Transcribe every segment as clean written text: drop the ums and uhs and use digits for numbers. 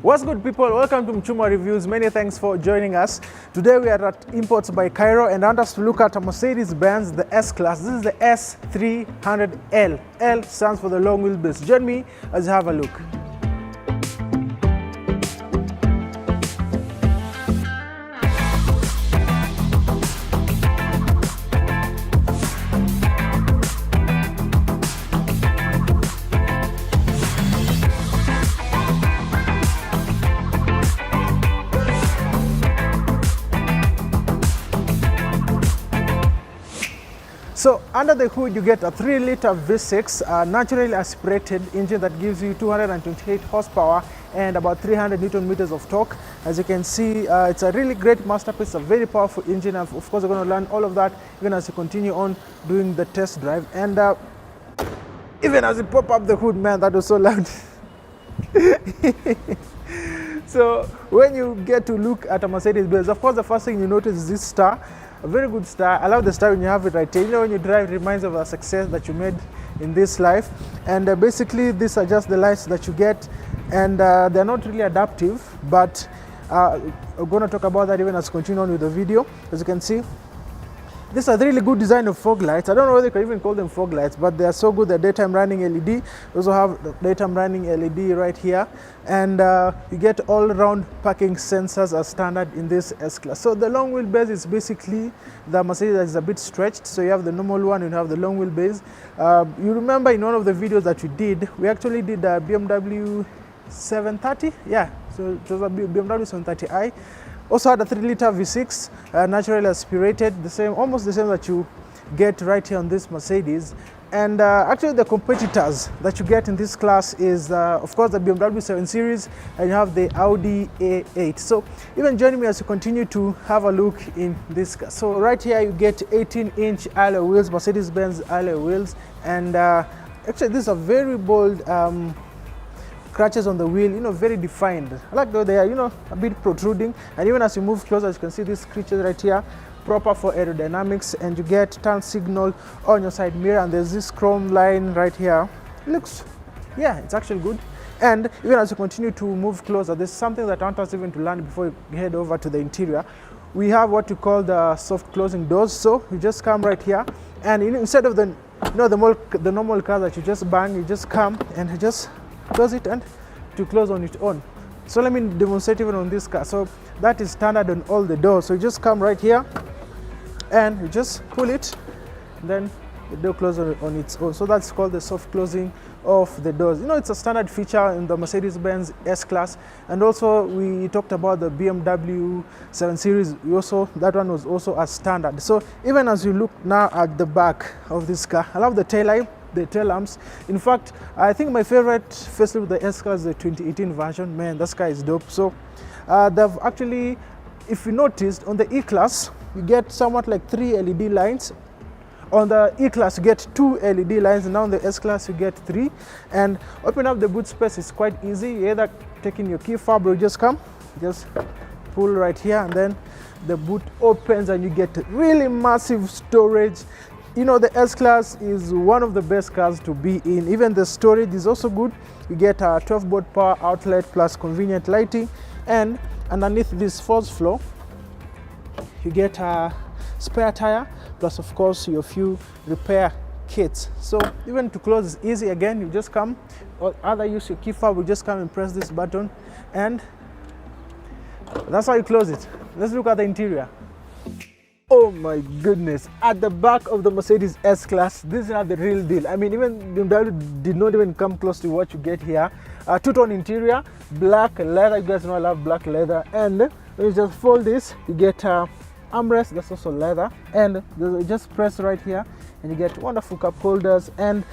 What's good, people? Welcome to Mchuma Reviews. Many thanks for joining us. Today we are at Imports by Cairo and I want us to look at a Mercedes-Benz, the S-Class. This is the S300L. L stands for the long wheelbase. Join me as you have a look. So under the hood you get a 3-liter V6 naturally aspirated engine that gives you 228 horsepower and about 300 Newton meters of torque. As you can see, it's a really great masterpiece, a very powerful engine. And of course, you're going to learn all of that even as you continue on doing the test drive. And even as you pop up the hood, man, that was so loud. So when you get to look at a Mercedes-Benz, of course, the first thing you notice is this star. A very good star. I love the star when you have it right here. You know, when you drive, it reminds of a success that you made in this life. And basically, these are just the lights that you get, and they're not really adaptive, but we're going to talk about that even as we continue on with the video. As you can see, this is a really good design of fog lights. I don't know whether you can even call them fog lights, but they are so good. They're daytime running LED. You also have the daytime running LED right here. And you get all-round parking sensors as standard in this S-Class. So the long wheelbase is basically the Mercedes that is a bit stretched. So you have the normal one, you have the long wheelbase. You remember in one of the videos that we did, we actually did a BMW 730. Yeah, so it was a BMW 730i. Also had a 3-liter V6, naturally aspirated, almost the same that you get right here on this Mercedes. And actually the competitors that you get in this class is, of course, the BMW 7 Series, and you have the Audi A8. So even join me as you continue to have a look in this car. So right here you get 18-inch alloy wheels, Mercedes-Benz alloy wheels. And actually these are very bold scratches on the wheel, you know, very defined. I like though they are, you know, a bit protruding. And even as you move closer, as you can see these creatures right here, proper for aerodynamics. And you get turn signal on your side mirror, and there's this chrome line right here. It looks, yeah, it's actually good. And even as you continue to move closer, there's something that I want us even to learn before you head over to the interior. We have what you call the soft closing doors. So you just come right here, and instead of the, you know, the normal car that you just bang, you just come and you just close it and to close on its own. So let me demonstrate even on this car. So that is standard on all the doors. So you just come right here and you just pull it, and then the door closes on its own. So that's called the soft closing of the doors. You know, it's a standard feature in the Mercedes-Benz S-Class. And also we talked about the BMW 7 Series. That one was also a standard. So even as you look now at the back of this car, I love the tail light, the tail lamps. In fact, I think my favorite facelift with the S-Class is the 2018 version. Man, this car is dope. So they've actually, if you noticed, on the E-Class you get somewhat like 3 LED lines. On the E-Class you get 2 LED lines, and now on the S-Class you get 3. And opening up the boot space is quite easy. You either taking your key fob, or you just come, just pull right here, and then the boot opens and you get really massive storage. You know, the S-Class is one of the best cars to be in. Even the storage is also good. You get a 12-volt power outlet plus convenient lighting. And underneath this fourth floor, you get a spare tire plus, of course, your few repair kits. So even to close is easy. Again, you just come, or either use your key fob, you just come and press this button, and that's how you close it. Let's look at the interior. Oh my goodness, at the back of the Mercedes S-Class, this is not the real deal. I mean, even BMW did not even come close to what you get here. Two-tone interior, black leather. You guys know I love black leather. And when you just fold this, you get armrest, that's also leather. And you just press right here, and you get wonderful cup holders. And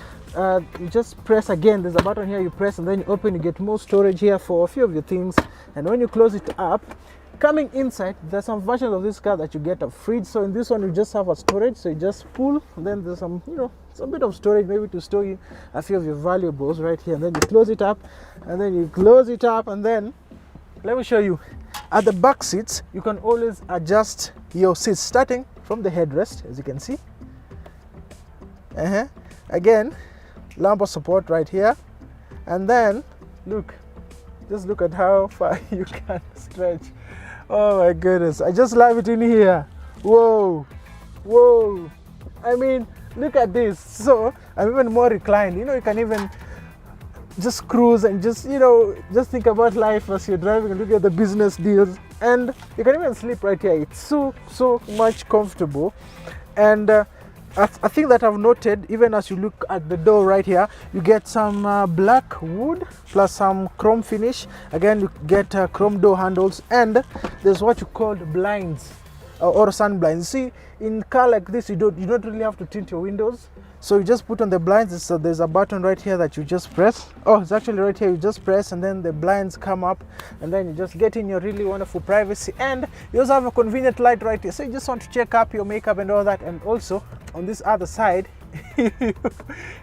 you just press again, there's a button here, you press and then you open, you get more storage here for a few of your things. And when you close it up, coming inside, there's some versions of this car that you get a fridge. So in this one, you just have a storage. So you just pull, and then there's some, you know, some bit of storage, maybe to store a few of your valuables right here. And then you close it up, and then you close it up, and then let me show you. At the back seats, you can always adjust your seats, starting from the headrest, as you can see. Again, lumbar support right here, and then look, Just look at how far you can stretch. Oh my goodness, I just love it in here. Whoa, whoa. I mean, look at this. So I'm even more reclined. You know, you can even just cruise and just, you know, just think about life as you're driving and look at the business deals. And you can even sleep right here. It's so much comfortable. And I think that I've noted, even as you look at the door right here, you get some black wood plus some chrome finish. Again, you get chrome door handles, and there's what you call blinds or sun blinds. See, in a car like this, you don't really have to tint your windows. So you just put on the blinds. So there's a button right here that you just press. Oh, it's actually right here. You just press and then the blinds come up, and then you just get in your really wonderful privacy. And you also have a convenient light right here. So you just want to check up your makeup and all that. And also on this other side, you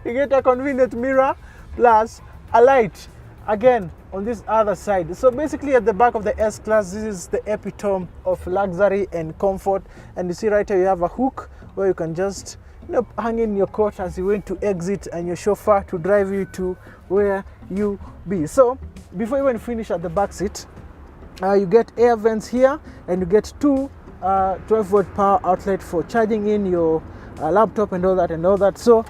get a convenient mirror plus a light again on this other side. So basically at the back of the S-Class, this is the epitome of luxury and comfort. And you see right here, you have a hook where you can just, you know, hang in your coat as you went to exit, and your chauffeur to drive you to where you be. So before you even finish at the back seat, you get air vents here, and you get two 12-volt power outlet for charging in your laptop and all that. So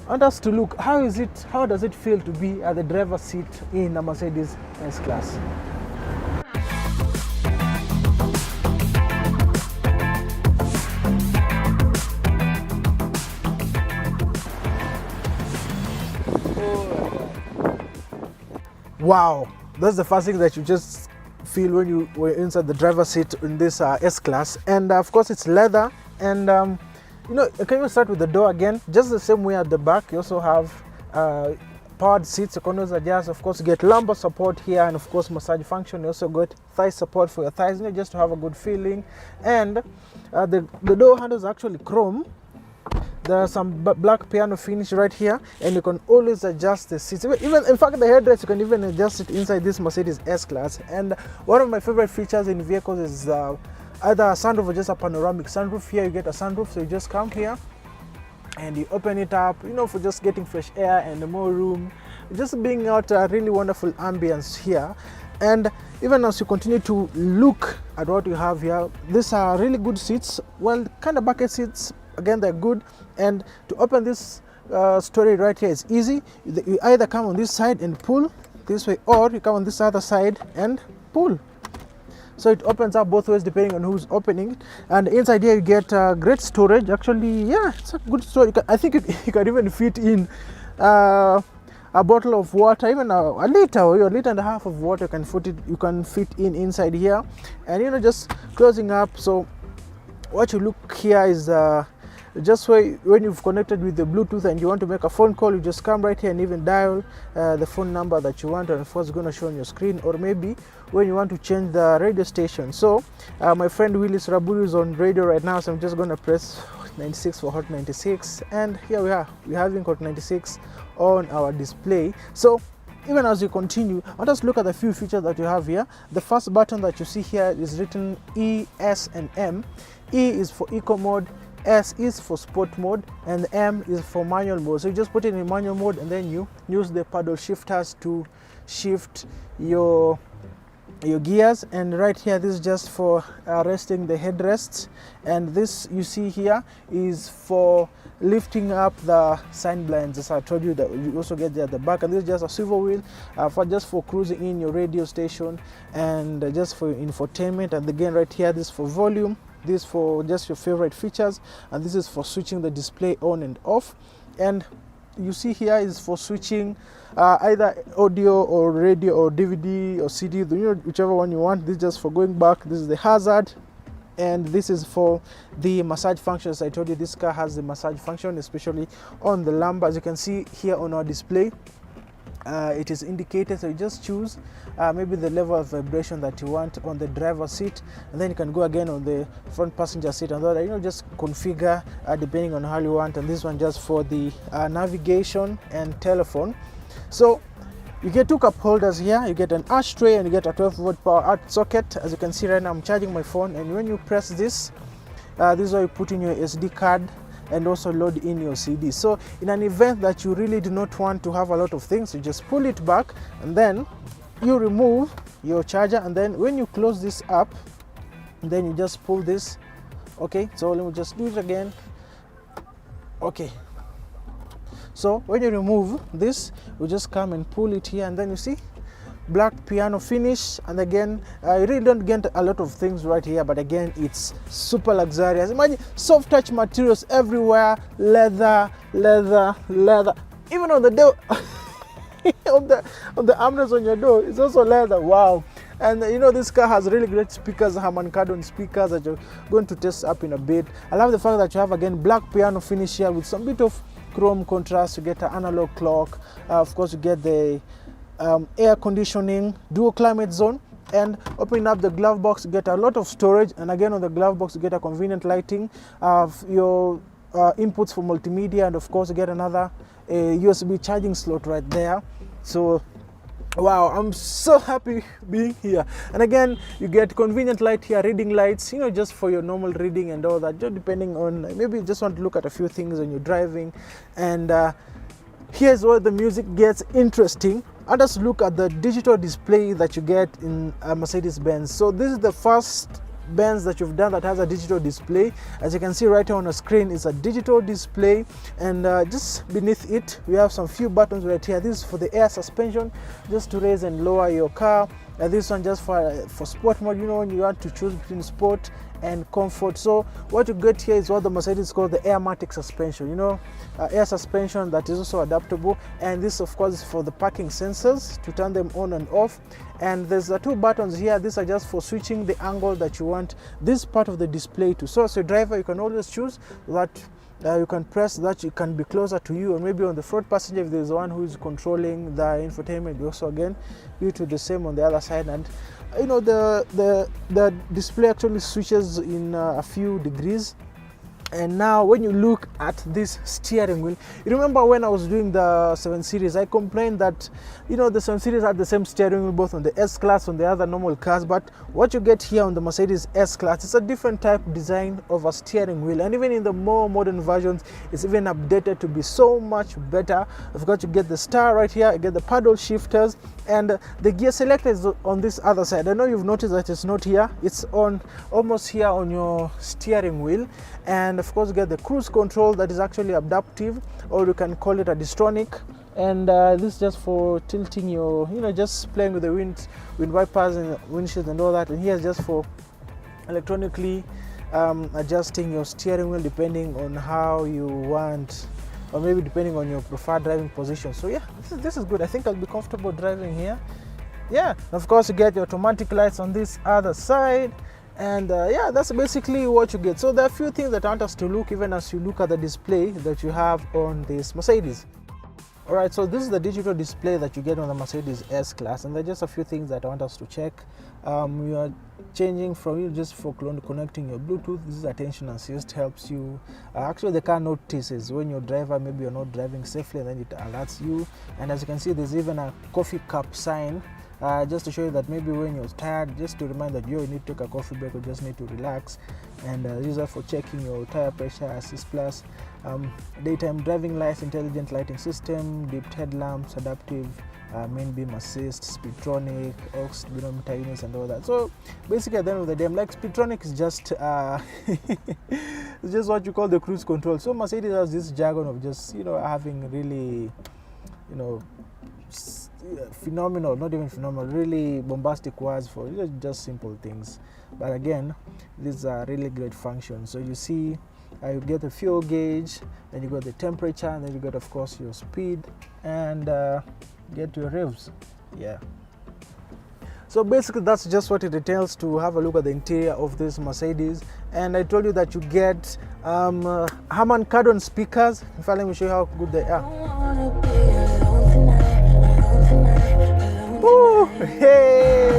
I want us to look, how does it feel to be at the driver's seat in a Mercedes S-Class? Wow, that's the first thing that you just feel when you were inside the driver's seat in this S-Class. And of course it's leather, and you know, you can even start with the door again, just the same way at the back. You also have powered seats, you can also adjust. Of course, you get lumbar support here, and of course massage function. You also got thigh support for your thighs, you know, just to have a good feeling. And the door handles are actually chrome. There are some black piano finish right here, and you can always adjust the seats. Even in fact, the headrest, you can even adjust it inside this Mercedes S-Class. And one of my favorite features in vehicles is either a sunroof or just a panoramic sunroof. Here you get a sunroof, so you just come here and you open it up, you know, for just getting fresh air and more room, just bringing out a really wonderful ambience here. And even as you continue to look at what you have here, these are really good seats. Well, kind of bucket seats. Again, they're good. And to open this storage right here is easy. You either come on this side and pull this way, or you come on this other side and pull. So it opens up both ways depending on who's opening it. And inside here you get great storage. Actually, yeah, it's a good storage. I think you can even fit in a bottle of water, even a liter or a liter and a half of water. You can fit in inside here, and you know, just closing up. So what you look here is just when you've connected with the Bluetooth and you want to make a phone call, you just come right here and even dial the phone number that you want, and of course it's going to show on your screen. Or maybe when you want to change the radio station. So my friend Willis Raburu is on radio right now, so I'm just going to press 96 for Hot 96, and here we are. We're having Hot 96 on our display. So even as you continue, let us look at the few features that you have here. The first button that you see here is written E, S, and M. E is for eco mode, S is for sport mode, and M is for manual mode. So you just put it in manual mode, and then you use the paddle shifters to shift your gears. And right here, this is just for resting the headrests, and this you see here is for lifting up the sign blinds, as I told you, that you also get there at the back. And this is just a swivel wheel for cruising in your radio station, and just for infotainment. And again, right here, this is for volume, this for just your favorite features, and this is for switching the display on and off. And you see here is for switching either audio or radio or DVD or CD, whichever one you want. This is just for going back. This is the hazard, and this is for the massage function. As I told you, this car has the massage function, especially on the lumbar. As you can see here on our display, it is indicated, so you just choose maybe the level of vibration that you want on the driver's seat, and then you can go again on the front passenger seat, and that, you know, just configure depending on how you want. And this one just for the navigation and telephone. So you get two cup holders here, you get an ashtray, and you get a 12-volt power out socket. As you can see right now, I'm charging my phone, and when you press this, this is where you put in your SD card and also load in your CD. So in an event that you really do not want to have a lot of things, you just pull it back, and then you remove your charger, and then when you close this up, then you just pull this. Okay, so let me just do it again. Okay, so when you remove this, you just come and pull it here, and then you see black piano finish. And again, I really don't get a lot of things right here, but again, it's super luxurious. Imagine soft touch materials everywhere, leather. Even on the door, on the armrest on your door, it's also leather. Wow. And you know, this car has really great speakers, Harman Kardon speakers that you're going to test up in a bit. I love the fact that you have again black piano finish here with some bit of chrome contrast. You get an analog clock, of course you get the air conditioning, dual climate zone, and opening up the glove box, you get a lot of storage. And again, on the glove box you get a convenient lighting of your inputs for multimedia, and of course you get another USB charging slot right there. So wow, I'm so happy being here. And again, you get convenient light here, reading lights, you know, just for your normal reading and all that, just depending on, maybe you just want to look at a few things when you're driving. And here's where the music gets interesting. Let us look at the digital display that you get in Mercedes-Benz. So this is the first Benz that you've done that has a digital display. As you can see right here on the screen, it's a digital display, and just beneath it we have some few buttons right here. This is for the air suspension, just to raise and lower your car. This one just for sport mode, you know, when you want to choose between sport and comfort. So what you get here is what the Mercedes call the Airmatic suspension, you know, air suspension that is also adaptable. And this of course is for the parking sensors to turn them on and off. And there's the two buttons here. These are just for switching the angle that you want this part of the display to. So as a driver, you can always choose that you can press that it can be closer to you, or maybe on the front passenger if there's one who is controlling the infotainment. Also again, you do the same on the other side. And you know, the display actually switches in a few degrees. And now when you look at this steering wheel, you remember when I was doing the 7 Series, I complained that, you know, the 7 Series had the same steering wheel both on the S-Class, on the other normal cars. But what you get here on the Mercedes S-Class, it's a different type design of a steering wheel. And even in the more modern versions, it's even updated to be so much better. I've got to get the star right here, I get the paddle shifters, and the gear selector is on this other side. I know you've noticed that it's not here, it's on almost here on your steering wheel. And of course you get the cruise control that is actually adaptive, or you can call it a G-Tronic. And this is just for tilting your, you know, just playing with the wind wipers and windshields and all that. And here's just for electronically adjusting your steering wheel depending on how you want, or maybe depending on your preferred driving position. So yeah, this is good. I think I'll be comfortable driving here. Yeah, and of course you get your automatic lights on this other side. And yeah, that's basically what you get. So there are a few things that I want us to look, even as you look at the display that you have on this Mercedes. Alright, so this is the digital display that you get on the Mercedes S-Class, and there are just a few things that I want us to check. You are changing from, you just for connecting your Bluetooth. This is attention assist, helps you. Actually, the car notices when your driver, maybe you're not driving safely, and then it alerts you. And as you can see, there's even a coffee cup sign. Just to show you that maybe when you're tired, just to remind that you need to take a coffee break or just need to relax. And these are for checking your tire pressure, assist plus, daytime driving lights, intelligent lighting system, dipped headlamps, adaptive main beam assist, G-Tronic, aux speedometer units and all that. So basically at the end of the day, I'm like, G-Tronic is just it's just what you call the cruise control. So Mercedes has this jargon of just, you know, having really, you know, phenomenal, not even phenomenal, really bombastic words for just simple things. But again, these are really great functions. So you see, you get the fuel gauge, then you got the temperature, and then you got of course your speed, and get your revs. Yeah. So basically that's just what it entails to have a look at the interior of this Mercedes. And I told you that you get Harman Kardon speakers. In fact, let me show you how good they are. Ooh, hey.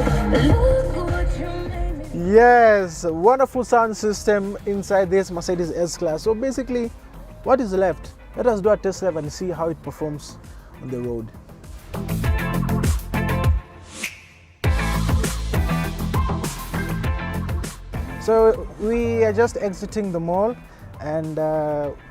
Yes, wonderful sound system inside this Mercedes S-Class. So basically, what is left? Let us do a test drive and see how it performs on the road. So we are just exiting the mall, and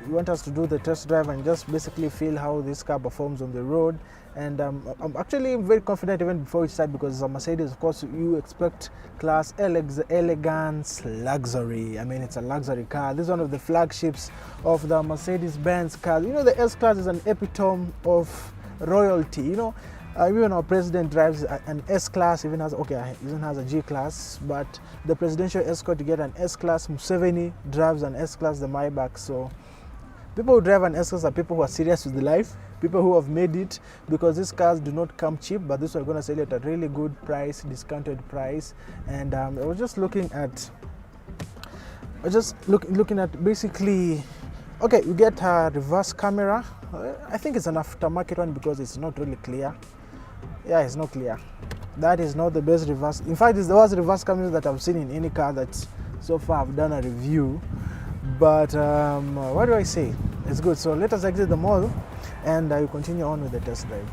you want us to do the test drive and just basically feel how this car performs on the road. And I'm actually very confident even before we start, because it's a Mercedes. Of course, you expect class, elegance, luxury. I mean, it's a luxury car. This is one of the flagships of the Mercedes-Benz cars. You know, the S-Class is an epitome of royalty. You know, even our president drives an S-Class, even has a G-Class, but the presidential escort to get an S-Class. Museveni drives an S-Class, the Maybach. So people who drive an S-Class are people who are serious with life, people who have made it, because these cars do not come cheap, but this we're going to sell it at a really good price, discounted price. And I was just looking at, looking at basically, okay, you get a reverse camera. I think it's an aftermarket one because it's not really clear. Yeah, it's not clear. That is not the best reverse. In fact, it's the worst reverse camera that I've seen in any car that so far I've done a review. But what do I say? It's good. So let us exit the mall and I will continue on with the test drive.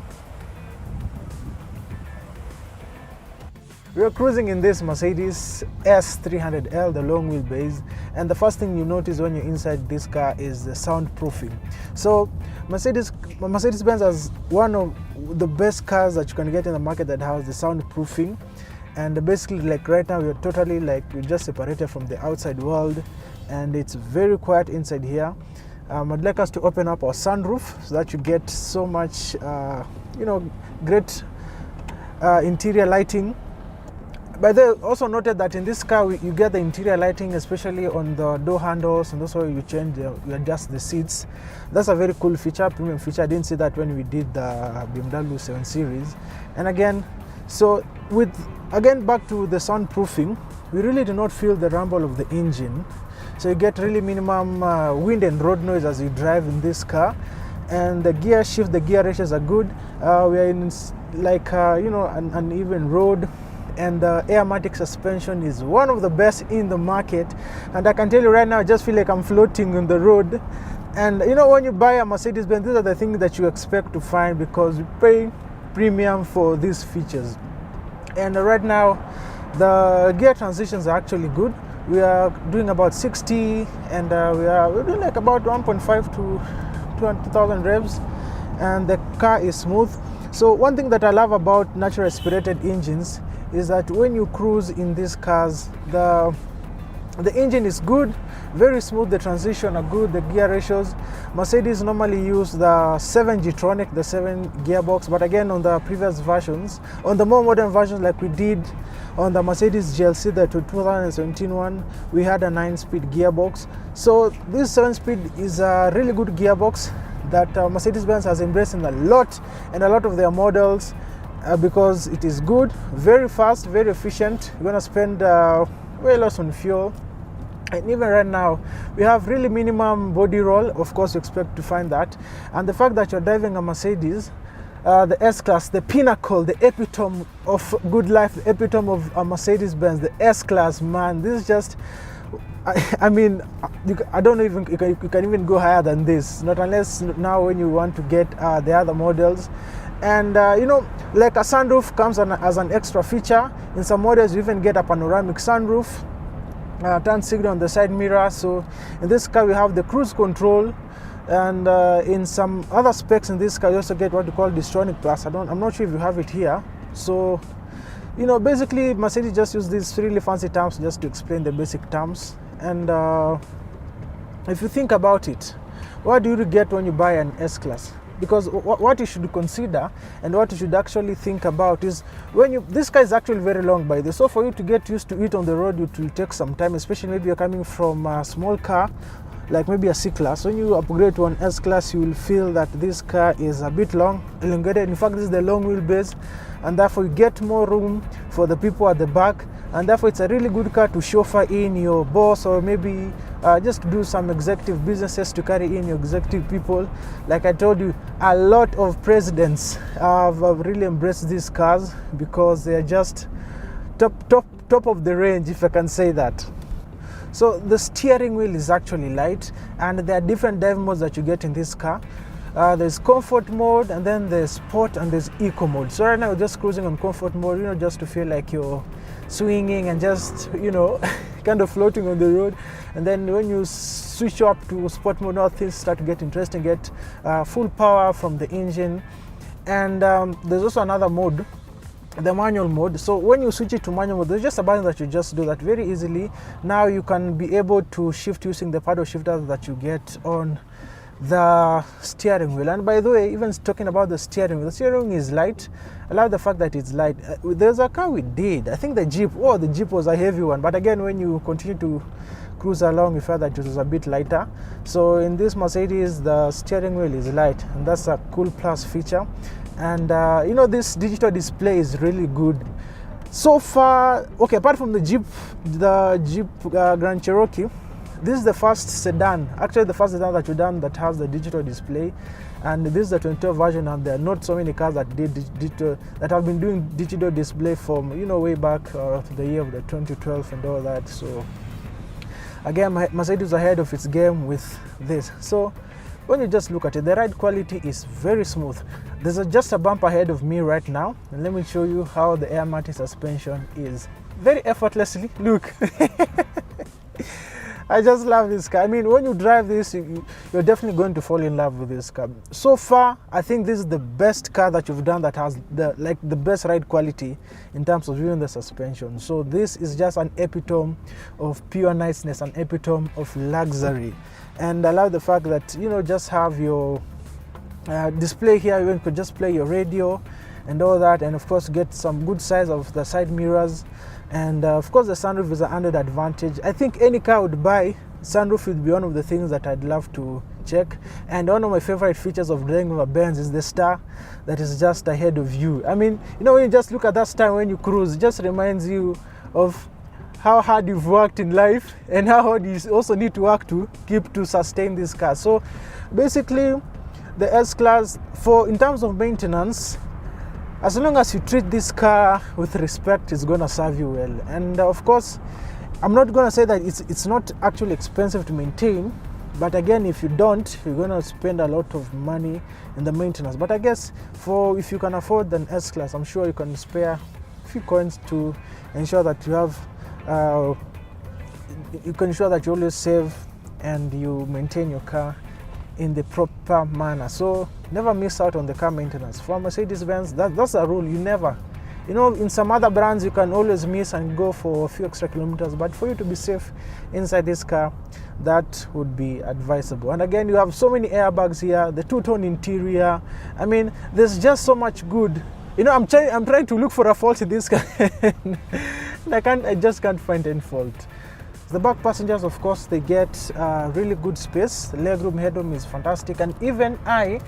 We are cruising in this Mercedes S300L, the long wheelbase, and the first thing you notice when you're inside this car is the soundproofing. So Mercedes-Benz has one of the best cars that you can get in the market that has the soundproofing. And basically, like right now, we're totally like we're just separated from the outside world, and it's very quiet inside here. I'd like us to open up our sunroof so that you get so much, great interior lighting. But they also noted that in this car you get the interior lighting, especially on the door handles, and also you adjust the seats. That's a very cool feature, premium feature. I didn't see that when we did the BMW 7 Series. And again, back to the soundproofing, we really do not feel the rumble of the engine. So you get really minimum wind and road noise as you drive in this car. And the gear shift, the gear ratios are good. We are in an uneven road. And the Airmatic suspension is one of the best in the market. And I can tell you right now, I just feel like I'm floating on the road. And you know, when you buy a Mercedes-Benz, these are the things that you expect to find because you pay premium for these features. And right now, the gear transitions are actually good. We are doing about 60, and we're doing like about 1.5 to 2,000 revs, and the car is smooth. So one thing that I love about natural aspirated engines is that when you cruise in these cars, the engine is good, very smooth, the transition are good, the gear ratios. Mercedes normally use the 7 G-Tronic, the 7 gearbox, but again on the previous versions, on the more modern versions like we did on the Mercedes GLC, the 2017 one, we had a 9-speed gearbox. So this 7-speed is a really good gearbox that Mercedes-Benz has embraced in a lot of their models. Because it is good, very fast, very efficient. You're gonna spend way less on fuel. And even right now, we have really minimum body roll. Of course, you expect to find that. And the fact that you're driving a Mercedes, the S-Class, the pinnacle, the epitome of good life, the epitome of a Mercedes-Benz, the S-Class, man, this is just, I mean, I don't even, you can even go higher than this. Not unless now when you want to get the other models. And like a sunroof comes as an extra feature. In some models you even get a panoramic sunroof, turn signal on the side mirror. So in this car we have the cruise control, and in some other specs in this car you also get what you call G-Tronic Plus. I'm not sure if you have it here. So basically Mercedes just use these really fancy terms just to explain the basic terms. And if you think about it, what do you get when you buy an S-Class? Because what you should consider and what you should actually think about is this car is actually very long by the way. So for you to get used to it on the road, it will take some time, especially maybe you're coming from a small car, like maybe a C-Class. When you upgrade to an S-Class, you will feel that this car is a bit elongated. In fact, this is the long wheelbase, and therefore you get more room for the people at the back. And therefore it's a really good car to chauffeur in your boss, or maybe just to do some executive businesses, to carry in your executive people. Like I told you, a lot of presidents have really embraced these cars because they are just top of the range, if I can say that. So the steering wheel is actually light, and there are different drive modes that you get in this car. There's comfort mode, and then there's sport, and there's eco mode. So right now we're just cruising on comfort mode, just to feel like you're swinging and just, you know, kind of floating on the road. And then when you switch up to sport mode, now things start to get interesting, get full power from the engine. And there's also another mode, the manual mode. So when you switch it to manual mode, there's just a button that you just do that very easily. Now you can be able to shift using the paddle shifter that you get on the steering wheel. And by the way, even talking about the steering wheel is light. I love the fact that it's light. There's a car we did, I think the Jeep. Oh, the Jeep was a heavy one, but again, when you continue to cruise along, you felt that it was a bit lighter. So in this Mercedes, the steering wheel is light, and that's a cool plus feature. And you know, this digital display is really good so far. Okay, apart from the Jeep Grand Cherokee, this is the first sedan, actually the first sedan that we've done that has the digital display. And this is the 2012 version, and there are not so many cars that did digital, that have been doing digital display from, you know, way back to the year of the 2012 and all that. So again, Mercedes is ahead of its game with this. So when you just look at it, the ride quality is very smooth. There's just a bump ahead of me right now, and let me show you how the Airmatic suspension is. Very effortlessly, look. I just love this car. I mean, when you drive this, you're definitely going to fall in love with this car. So far, I think this is the best car that you've done that has the best ride quality in terms of even the suspension. So this is just an epitome of pure niceness, an epitome of luxury. And I love the fact that, you know, just have your display here. You could just play your radio and all that, and of course get some good size of the side mirrors. And of course the sunroof is an added advantage. I think any car I would buy, sunroof would be one of the things that I'd love to check. And one of my favorite features of driving a Benz is the star that is just ahead of you. I mean, you know, when you just look at that star when you cruise, it just reminds you of how hard you've worked in life and how hard you also need to work to sustain this car. So basically the S-Class, in terms of maintenance, as long as you treat this car with respect, it's going to serve you well. And of course, I'm not going to say that it's not actually expensive to maintain, but again, if you don't, you're going to spend a lot of money in the maintenance. But I guess if you can afford an S-Class, I'm sure you can spare a few coins to ensure that you have you can ensure that you always save and you maintain your car in the proper manner. So never miss out on the car maintenance. For Mercedes-Benz, that's a rule. You never, you know, in some other brands you can always miss and go for a few extra kilometers, but for you to be safe inside this car, that would be advisable. And again, you have so many airbags here, the two-tone interior. I mean, there's just so much good. You know, I'm trying to look for a fault in this car and I just can't find any fault. The back passengers, of course, they get really good space. The legroom, headroom is fantastic. And even I,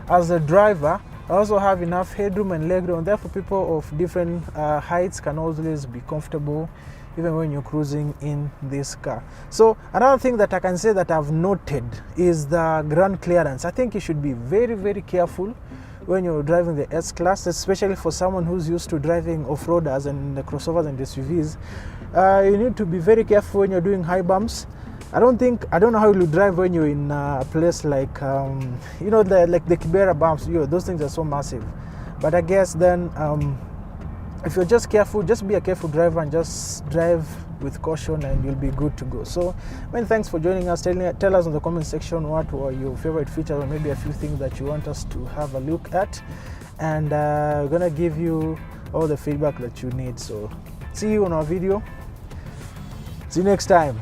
as a driver, I also have enough headroom and legroom. And therefore, people of different heights can always be comfortable even when you're cruising in this car. So another thing that I can say that I've noted is the ground clearance. I think you should be very, very careful when you're driving the S-Class, especially for someone who's used to driving off-roaders and the crossovers and the SUVs. You need to be very careful when you're doing high bumps. I don't know how you drive when you're in a place like, you know, like the Kibera bumps. Those things are so massive. But I guess then, if you're just careful, just be a careful driver and just drive with caution and you'll be good to go. So, thanks for joining us. Tell us in the comment section what were your favorite features or maybe a few things that you want us to have a look at. And we're gonna give you all the feedback that you need. So, see you on our video. See you next time.